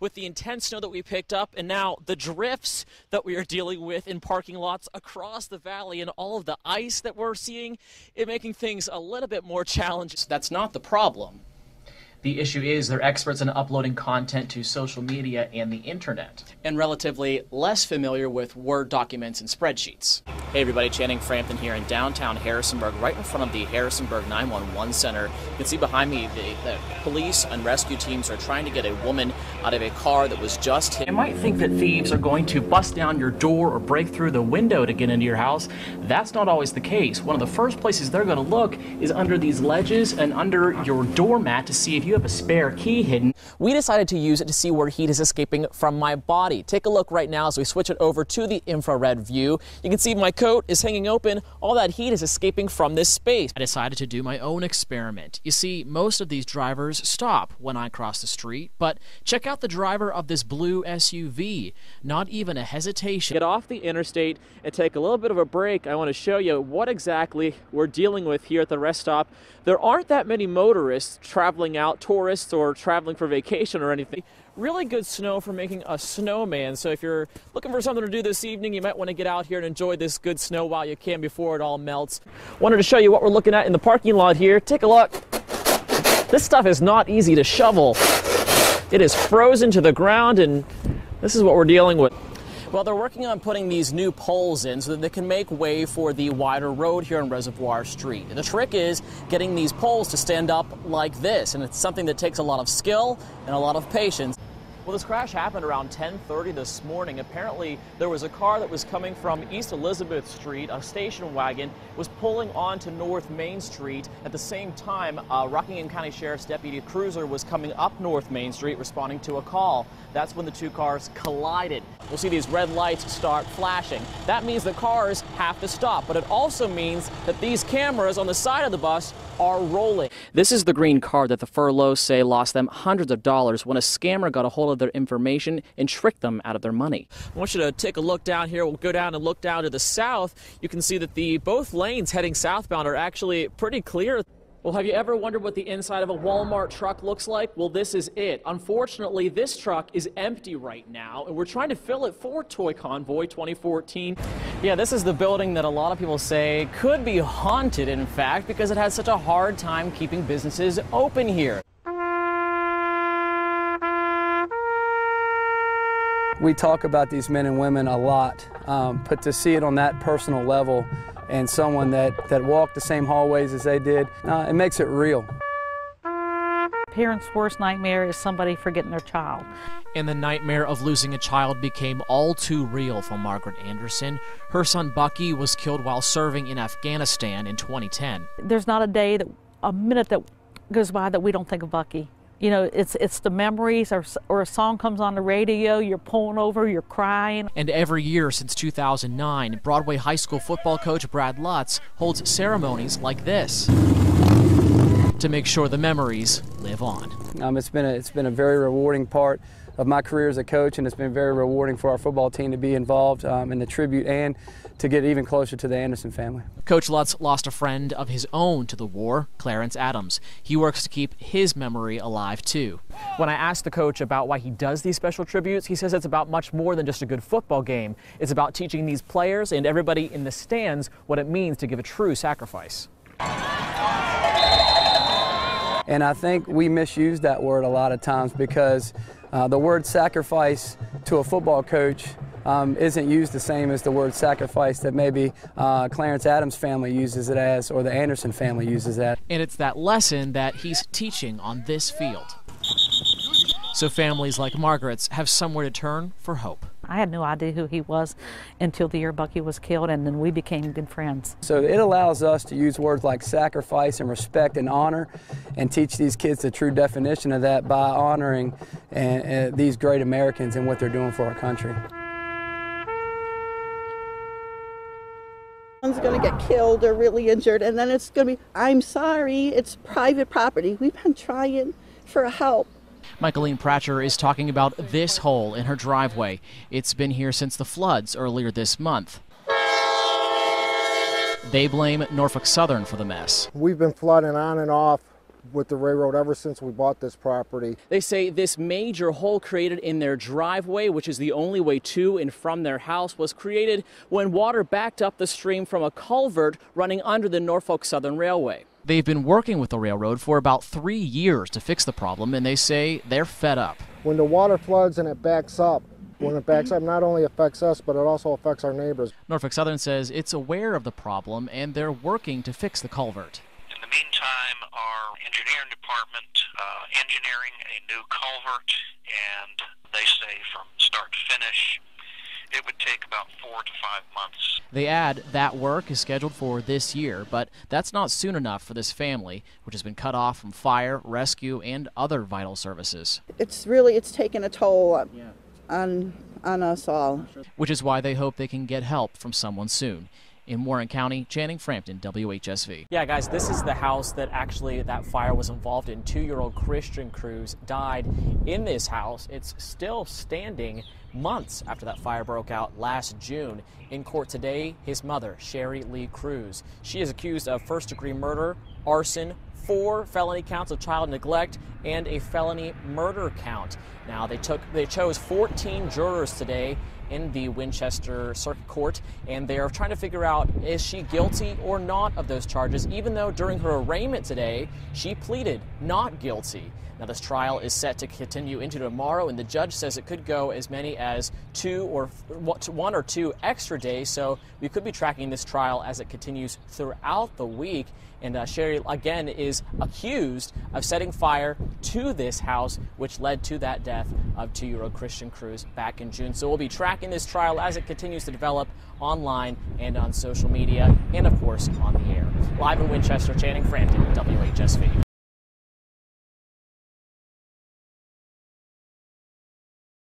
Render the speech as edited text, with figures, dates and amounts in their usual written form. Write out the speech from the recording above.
With the intense snow that we picked up and now the drifts that we are dealing with in parking lots across the valley and all of the ice that we're seeing, it making things a little bit more challenging. That's not the problem. The issue is they're experts in uploading content to social media and the internet, and relatively less familiar with Word documents and spreadsheets. Hey everybody, Channing Frampton here in downtown Harrisonburg, right in front of the Harrisonburg 911 Center. You can see behind me the police and rescue teams are trying to get a woman out of a car that was just hit. You might think that thieves are going to bust down your door or break through the window to get into your house. That's not always the case. One of the first places they're going to look is under these ledges and under your doormat to see if you have a spare key hidden. We decided to use it to see where heat is escaping from my body. Take a look right now as we switch it over to the infrared view. You can see my coat is hanging open. All that heat is escaping from this space. I decided to do my own experiment. You see, most of these drivers stop when I cross the street, but check out the driver of this blue SUV. Not even a hesitation. Get off the interstate and take a little bit of a break. I want to show you what exactly we're dealing with here at the rest stop. There aren't that many motorists traveling out, tourists or traveling for vacation or anything. Really good snow for making a snowman. So if you're looking for something to do this evening, you might want to get out here and enjoy this good snow while you can before it all melts. Wanted to show you what we're looking at in the parking lot here. Take a look. This stuff is not easy to shovel. It is frozen to the ground, and this is what we're dealing with. Well, they're working on putting these new poles in so that they can make way for the wider road here on Reservoir Street. And the trick is getting these poles to stand up like this, and it's something that takes a lot of skill and a lot of patience. Well, this crash happened around 10:30 this morning. Apparently, there was a car that was coming from East Elizabeth Street. A station wagon was pulling onto North Main Street. At the same time, a Rockingham County Sheriff's Deputy Cruiser was coming up North Main Street responding to a call. That's when the two cars collided. We'll see these red lights start flashing. That means the cars have to stop, but it also means that these cameras on the side of the bus are rolling. This is the green car that the Furloughs say lost them hundreds of dollars when a scammer got a hold of their information and tricked them out of their money. I want you to take a look down here. We'll go down and look down to the south. You can see that both lanes heading southbound are actually pretty clear. Well, have you ever wondered what the inside of a Walmart truck looks like? Well, this is it. Unfortunately, this truck is empty right now, and we're trying to fill it for Toy Convoy 2014. Yeah, this is the building that a lot of people say could be haunted, in fact, because it has such a hard time keeping businesses open here. We talk about these men and women a lot, but to see it on that personal level and someone that walked the same hallways as they did, it makes it real. Parents' worst nightmare is somebody forgetting their child. And the nightmare of losing a child became all too real for Margaret Anderson. Her son Bucky was killed while serving in Afghanistan in 2010. There's not a minute that goes by that we don't think of Bucky. You know, it's the memories, or a song comes on the radio, you're pulling over, you're crying. And every year since 2009, Broadway high school football coach Brad Lutz holds ceremonies like this to make sure the memories live on. It's been a very rewarding part of my career as a coach, and it's been very rewarding for our football team to be involved in the tribute and to get even closer to the Anderson family. Coach Lutz lost a friend of his own to the war, Clarence Adams. He works to keep his memory alive too. When I asked the coach about why he does these special tributes, he says it's about much more than just a good football game. It's about teaching these players and everybody in the stands what it means to give a true sacrifice. And I think we misuse that word a lot of times because the word sacrifice to a football coach isn't used the same as the word sacrifice that maybe Clarence Adams' family uses it as, or the Anderson family uses that. And it's that lesson that he's teaching on this field. So families like Margaret's have somewhere to turn for hope. I had no idea who he was until the year Bucky was killed, and then we became good friends. So it allows us to use words like sacrifice and respect and honor and teach these kids the true definition of that by honoring these great Americans and what they're doing for our country. Someone's going to get killed or really injured, and then it's going to be, I'm sorry, it's private property. We've been trying for help. Michaeline Pratcher is talking about this hole in her driveway. It's been here since the floods earlier this month. They blame Norfolk Southern for the mess. We've been flooding on and off with the railroad ever since we bought this property. They say this major hole created in their driveway, which is the only way to and from their house, was created when water backed up the stream from a culvert running under the Norfolk Southern Railway. They've been working with the railroad for about 3 years to fix the problem, and they say they're fed up. When the water floods and it backs up, not only affects us, but it also affects our neighbors. Norfolk Southern says it's aware of the problem, and they're working to fix the culvert. In the meantime, our engineering department engineering a new culvert, and they say from start to finish, it would take about 4 to 5 months. They add that work is scheduled for this year, but that's not soon enough for this family, which has been cut off from fire, rescue, and other vital services. It's taken a toll on us all. Which is why they hope they can get help from someone soon. In Warren County, Channing, Frampton, WHSV. Yeah, guys, this is the house that that fire was involved in. 2-year-old Christian Cruz died in this house. It's still standing months after that fire broke out last June. In court today, his mother, Sherry Lee Cruz. She is accused of first-degree murder, arson, 4 felony counts of child neglect, and a felony murder count. Now, they chose 14 jurors today in the Winchester Circuit Court, and they are trying to figure out, is she guilty or not of those charges, even though during her arraignment today, she pleaded not guilty. Now, this trial is set to continue into tomorrow, and the judge says it could go as many as 1 or 2 extra days, so we could be tracking this trial as it continues throughout the week. And Sherry, again, is accused of setting fire to this house, which led to that death of 2-year-old Christian Cruz back in June. So we'll be tracking this trial as it continues to develop online and on social media, and, of course, on the air. Live in Winchester, Channing, Frampton, WHSV.